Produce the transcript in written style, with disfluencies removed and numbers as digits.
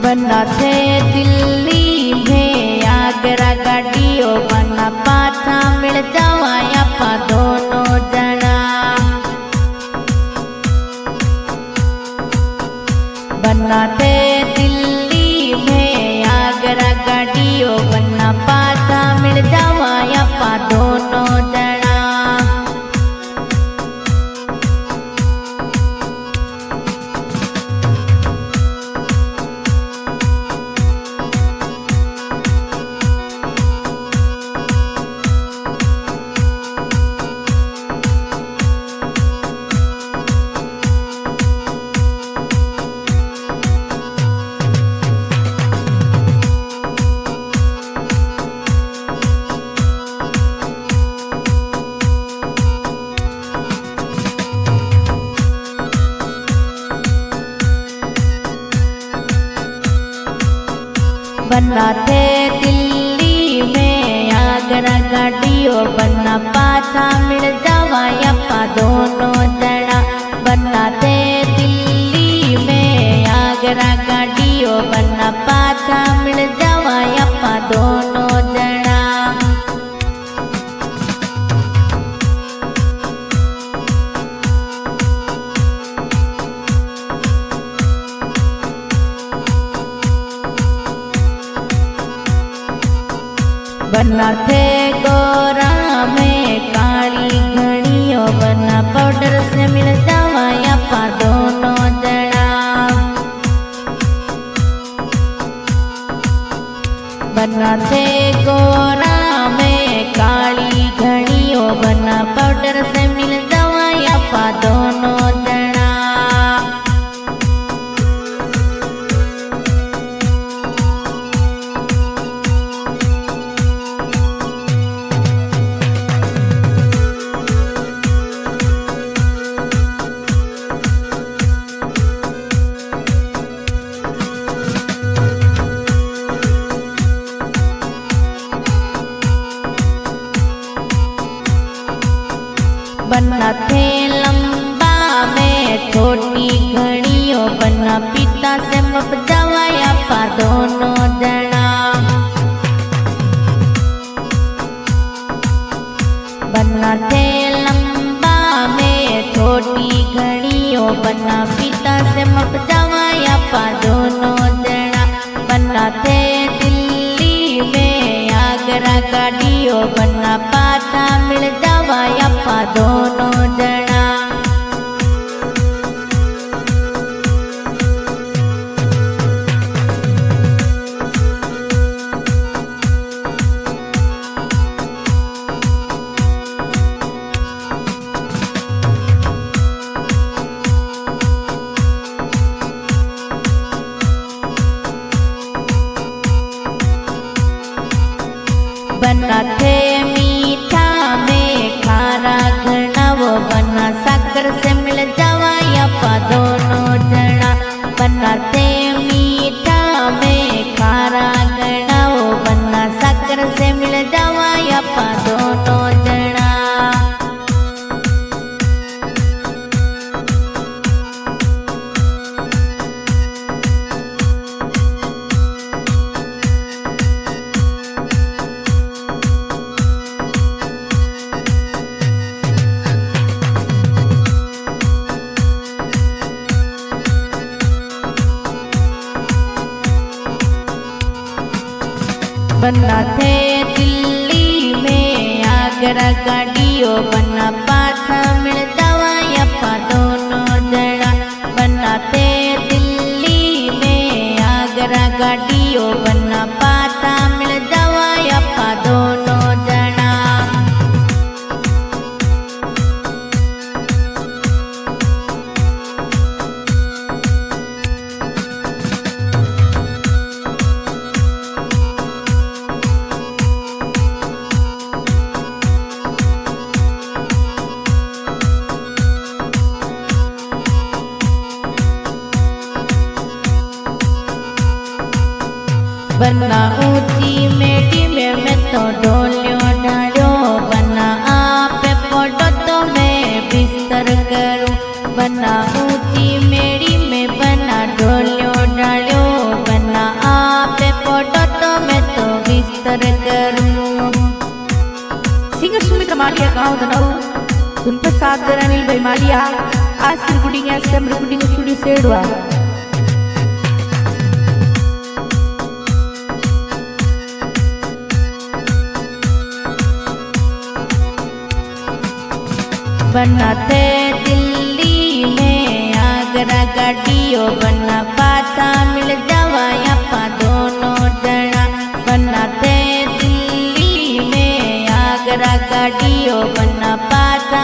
बना थे दिल्ली में आगरा गाड़ियों बना पाछा मिल जावा आपा दोनों जना। बना थे दिल्ली में आगरा गाड़ियों बना पाछा मिल जावा आपा दोनों जना। बना थे दिल्ली में आगरा गाड़ियों बना पाछा मिल जावा आपा दोनों जना। बना थे दिल्ली में आगरा गाड़ियों बना पाछा मिल जावा आपा दोनों जना। बना थे गोरा में काली घड़ियों बना पाउडर से मिल जावा आपा दोनों जना। बना थे गोरा में काली घड़ियों बना पाउडर से मिल जावा आपा दोनों जना। बना थे लंबा में छोटी घड़ियों बना पिता से मप जावा आपा दोनों जना। बना थे लंबा में छोटी घड़ियों बना पिता से मप जावा आपा दोनों जना। बना थे दिल्ली में आगरा गाड़ियों बना पाछा मिल जावा आपा दोनों जना। बना थे मीठा में खारा घना वो बना साकर से मिल जावा आपा दोनों जना। बना थे मीठा में खारा घना वो बना साकर से मिल जावा आपा दोनों जना। बना थे दिल्ली में आगरा गाड़ियों बना पाछा मिल जावा आपा दोनों जना। बना थे दिल्ली में आगरा गाड़ियों बना पाछा मिल जावा आपा दोनों जना। बना ऊंची मेडी में मैं तो डोलियो डालो बना आप फोटो तो मैं बिस्तर करूं। बना ऊंची मेडी में बना डोलियो डालो बना अंतर करूं। सिंगर सुमित्रा मालिया गाँव दनऊ धुन पर साथ अनिल भाई मालिया आज की रिकॉर्डिंग है सेम रिकॉर्डिंग स्टूडियो सेडवा। बना थे दिल्ली में आगरा गाड़ियों बना पाछा मिल जावा आपा दोनों जना। बना थे दिल्ली में आगरा गाड़ियों बना पाछा